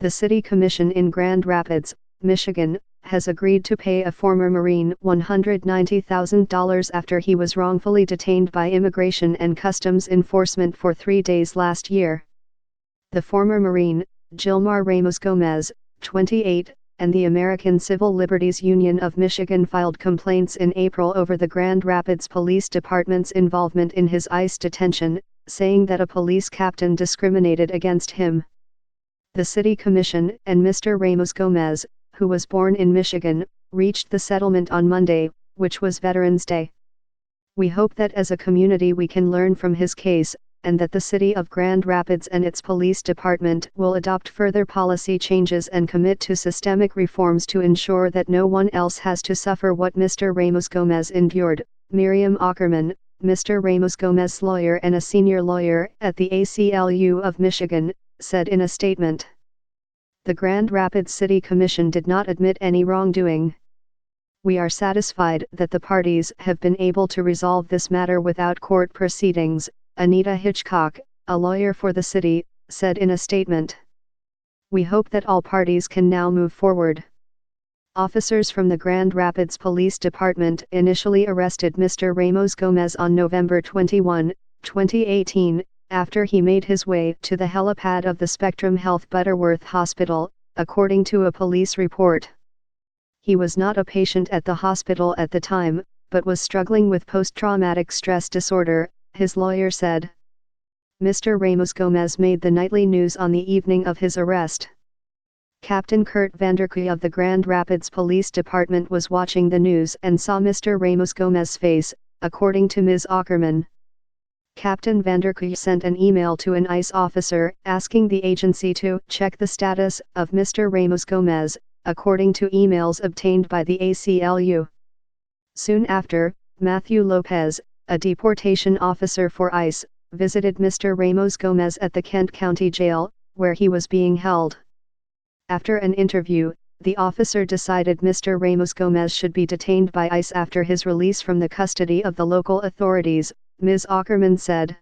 The City Commission in Grand Rapids, Michigan, has agreed to pay a former Marine $190,000 after he was wrongfully detained by Immigration and Customs Enforcement for 3 days last year. The former Marine, Gilmar Ramos Gomez, 28, and the American Civil Liberties Union of Michigan filed complaints in April over the Grand Rapids Police Department's involvement in his ICE detention, saying that a police captain discriminated against him. The City Commission and Mr. Ramos Gomez, who was born in Michigan, reached the settlement on Monday, which was Veterans Day. We hope that as a community we can learn from his case, and that the City of Grand Rapids and its police department will adopt further policy changes and commit to systemic reforms to ensure that no one else has to suffer what Mr. Ramos Gomez endured, Miriam Ackerman, Mr. Ramos Gomez's lawyer and a senior lawyer at the ACLU of Michigan, said in a statement. The Grand Rapids City Commission did not admit any wrongdoing. We are satisfied that the parties have been able to resolve this matter without court proceedings, Anita Hitchcock, a lawyer for the city, said in a statement. We hope that all parties can now move forward. Officers from the Grand Rapids Police Department initially arrested Mr. Ramos Gomez on November 21, 2018, after he made his way to the helipad of the Spectrum Health Butterworth Hospital, according to a police report. He was not a patient at the hospital at the time, but was struggling with post-traumatic stress disorder, his lawyer said. Mr. Ramos Gomez made the nightly news on the evening of his arrest. Captain Kurt Vanderkooy of the Grand Rapids Police Department was watching the news and saw Mr. Ramos Gomez's face, according to Ms. Ackerman. Captain Vanderkooy sent an email to an ICE officer asking the agency to check the status of Mr. Ramos Gomez, according to emails obtained by the ACLU. Soon after, Matthew Lopez, a deportation officer for ICE, visited Mr. Ramos Gomez at the Kent County Jail, where he was being held. After an interview, the officer decided Mr. Ramos Gomez should be detained by ICE after his release from the custody of the local authorities, Ms. Ackerman said.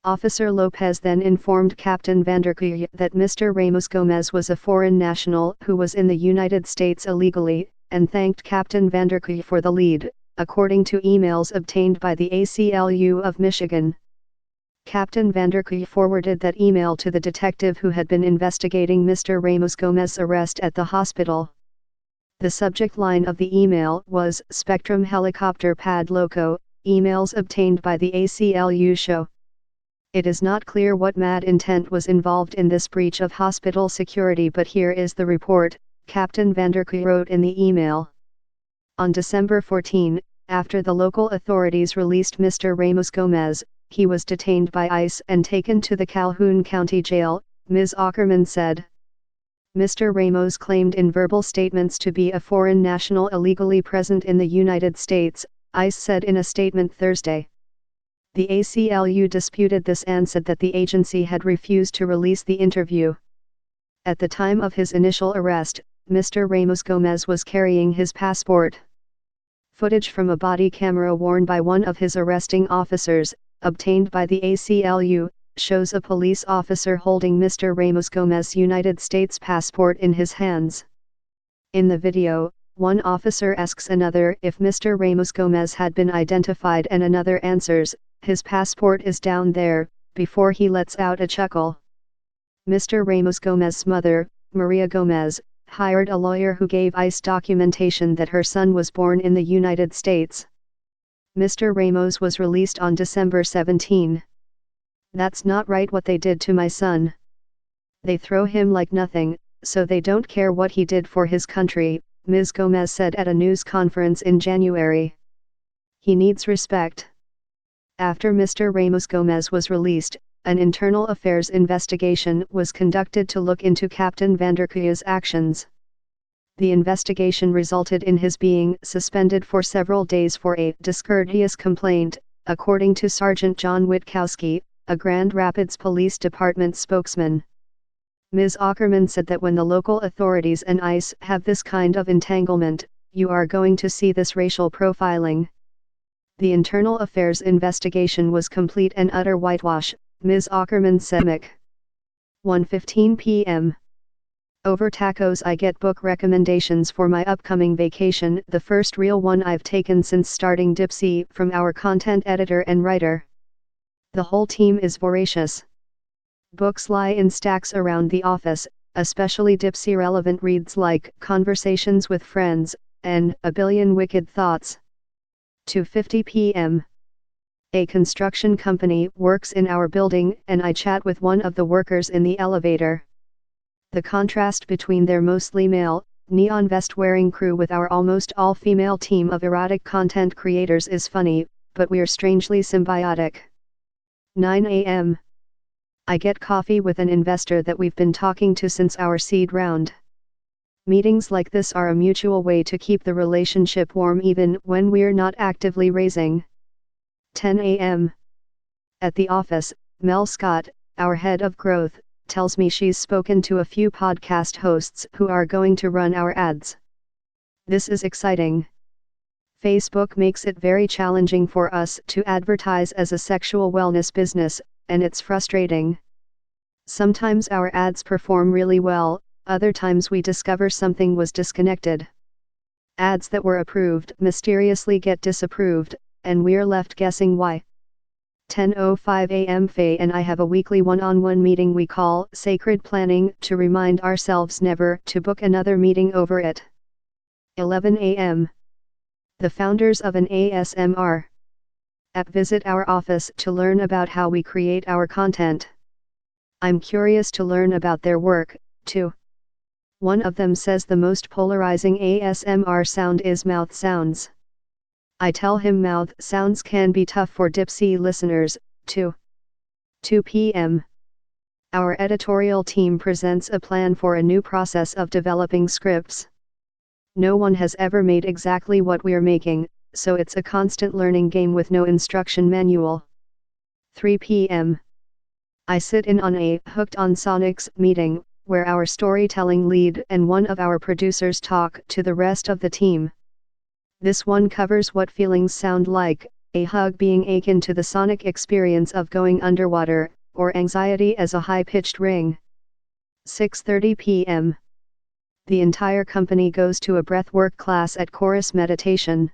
Officer Lopez then informed Captain Vanderkooy that Mr. Ramos Gomez was a foreign national who was in the United States illegally, and thanked Captain Vanderkooy for the lead, according to emails obtained by the ACLU of Michigan. Captain Vanderkooy forwarded that email to the detective who had been investigating Mr. Ramos Gomez's arrest at the hospital. The subject line of the email was Spectrum Helicopter Pad Loco. Emails obtained by the ACLU show. It is not clear what mad intent was involved in this breach of hospital security, but here is the report, Captain Vanderkooy wrote in the email. On December 14, after the local authorities released Mr. Ramos Gomez, he was detained by ICE and taken to the Calhoun County Jail, Ms. Ackerman said. Mr. Ramos claimed in verbal statements to be a foreign national illegally present in the United States, ICE said in a statement Thursday. The ACLU disputed this and said that the agency had refused to release the interview. At the time of his initial arrest, Mr. Ramos Gomez was carrying his passport. Footage from a body camera worn by one of his arresting officers, obtained by the ACLU, shows a police officer holding Mr. Ramos Gomez's United States passport in his hands. In the video, one officer asks another if Mr. Ramos Gomez had been identified and another answers, "His passport is down there," before he lets out a chuckle. Mr. Ramos Gomez's mother, Maria Gomez, hired a lawyer who gave ICE documentation that her son was born in the United States. Mr. Ramos was released on December 17. "That's not right what they did to my son. They throw him like nothing, so they don't care what he did for his country," Ms. Gomez said at a news conference in January. "He needs respect." After Mr. Ramos Gomez was released, an internal affairs investigation was conducted to look into Captain Vanderkooy's actions. The investigation resulted in his being suspended for several days for a discourteous complaint, according to Sergeant John Witkowski, a Grand Rapids Police Department spokesman. Ms. Ackerman said that when the local authorities and ICE have this kind of entanglement, you are going to see this racial profiling. The internal affairs investigation was complete and utter whitewash, Ms. Ackerman said. 1:15 p.m. Over tacos I get book recommendations for my upcoming vacation, the first real one I've taken since starting Dipsea, from our content editor and writer. The whole team is voracious. Books lie in stacks around the office, especially Dipsea relevant reads like Conversations with Friends and A Billion Wicked Thoughts. 2:50 p.m. A construction company works in our building and I chat with one of the workers in the elevator. The contrast between their mostly male, neon vest-wearing crew with our almost all-female team of erotic content creators is funny, but we're strangely symbiotic. 9 a.m. I get coffee with an investor that we've been talking to since our seed round. Meetings like this are a mutual way to keep the relationship warm even when we're not actively raising. 10 a.m. At the office, Mel Scott, our head of growth, tells me she's spoken to a few podcast hosts who are going to run our ads. This is exciting. Facebook makes it very challenging for us to advertise as a sexual wellness business, and it's frustrating. Sometimes our ads perform really well, other times we discover something was disconnected. Ads that were approved mysteriously get disapproved, and we're left guessing why. 10:05 a.m. Faye and I have a weekly one-on-one meeting we call Sacred Planning to remind ourselves never to book another meeting over it. 11 a.m. The founders of an ASMR app visit our office to learn about how we create our content. I'm curious to learn about their work, too. One of them says the most polarizing ASMR sound is mouth sounds. I tell him mouth sounds can be tough for Dipsea listeners, too. 2 p.m. Our editorial team presents a plan for a new process of developing scripts. No one has ever made exactly what we're making, so it's a constant learning game with no instruction manual. 3 p.m. I sit in on a Hooked on Sonics meeting, where our storytelling lead and one of our producers talk to the rest of the team. This one covers what feelings sound like, a hug being akin to the sonic experience of going underwater, or anxiety as a high-pitched ring. 6:30 p.m. The entire company goes to a breathwork class at Chorus Meditation.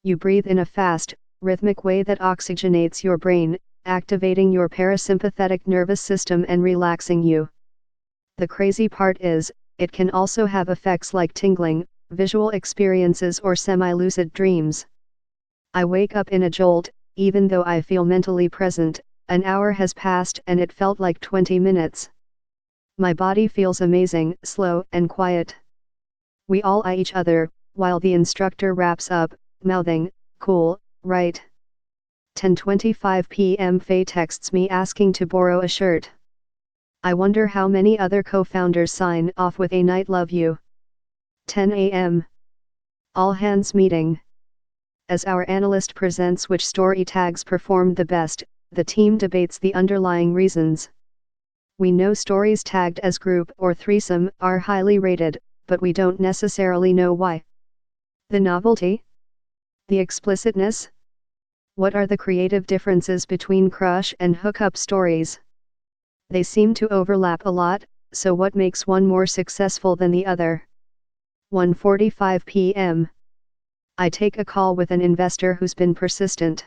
You breathe in a fast, rhythmic way that oxygenates your brain, activating your parasympathetic nervous system and relaxing you. The crazy part is, it can also have effects like tingling, visual experiences or semi-lucid dreams. I wake up in a jolt, even though I feel mentally present. An hour has passed and it felt like 20 minutes. My body feels amazing, slow and quiet. We all eye each other, while the instructor wraps up, mouthing, "Cool, right?" 10:25 p.m. Faye texts me asking to borrow a shirt. I wonder how many other co-founders sign off with a "night love you." 10 a.m. All hands meeting. As our analyst presents which story tags performed the best, the team debates the underlying reasons. We know stories tagged as group or threesome are highly rated, but we don't necessarily know why. The novelty? The explicitness? What are the creative differences between crush and hookup stories? They seem to overlap a lot, so what makes one more successful than the other? 1:45 p.m. I take a call with an investor who's been persistent.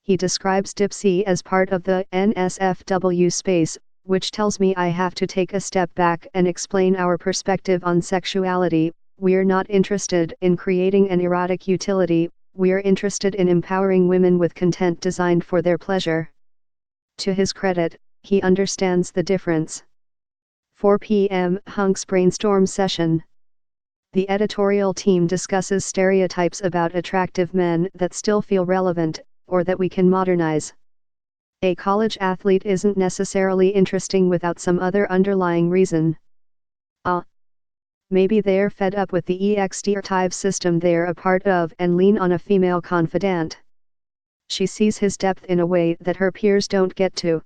He describes Dipsea as part of the NSFW space, which tells me I have to take a step back and explain our perspective on sexuality. We're not interested in creating an erotic utility, we're interested in empowering women with content designed for their pleasure. To his credit, he understands the difference. 4 p.m. Hunks brainstorm session. The editorial team discusses stereotypes about attractive men that still feel relevant, or that we can modernize. A college athlete isn't necessarily interesting without some other underlying reason. Maybe they're fed up with the EXTRTIVE system they're a part of and lean on a female confidant. She sees his depth in a way that her peers don't get to.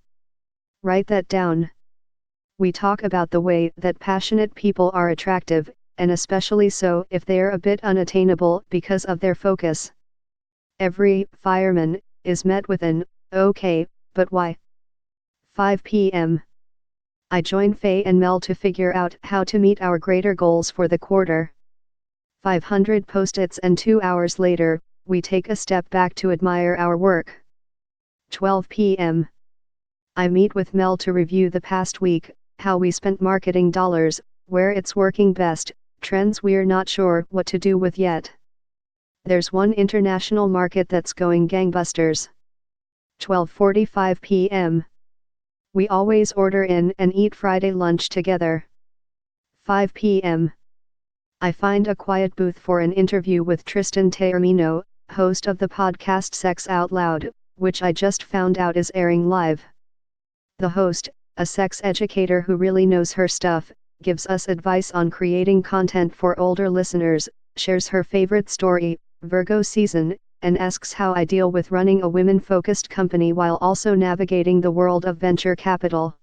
Write that down. We talk about the way that passionate people are attractive, and especially so if they're a bit unattainable because of their focus. Every fireman is met with an "okay, but why?" 5 p.m. I join Faye and Mel to figure out how to meet our greater goals for the quarter. 500 post-its and 2 hours later, we take a step back to admire our work. 12 p.m. I meet with Mel to review the past week, how we spent marketing dollars, where it's working best, trends we're not sure what to do with yet. There's one international market that's going gangbusters. 12:45 p.m. We always order in and eat Friday lunch together. 5 p.m. I find a quiet booth for an interview with Tristan Taormino, host of the podcast Sex Out Loud, which I just found out is airing live. The host, a sex educator who really knows her stuff, gives us advice on creating content for older listeners, shares her favorite story, Virgo season, and asks how I deal with running a women-focused company while also navigating the world of venture capital.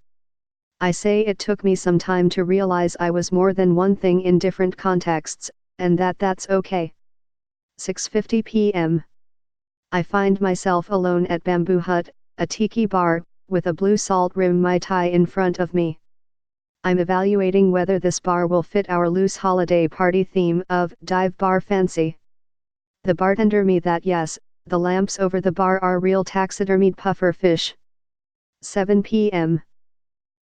I say it took me some time to realize I was more than one thing in different contexts, and that's okay. 6:50 p.m. I find myself alone at Bamboo Hut, a tiki bar, with a blue salt rim Mai Tai in front of me. I'm evaluating whether this bar will fit our loose holiday party theme of Dive Bar Fancy. The bartender me that yes, the lamps over the bar are real taxidermied puffer fish. 7 p.m.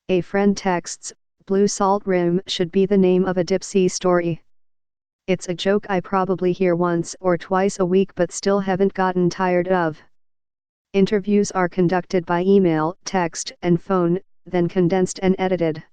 A friend texts, Blue Salt Rim should be the name of a Dipsea story. It's a joke I probably hear once or twice a week but still haven't gotten tired of. Interviews are conducted by email, text, and phone, then condensed and edited.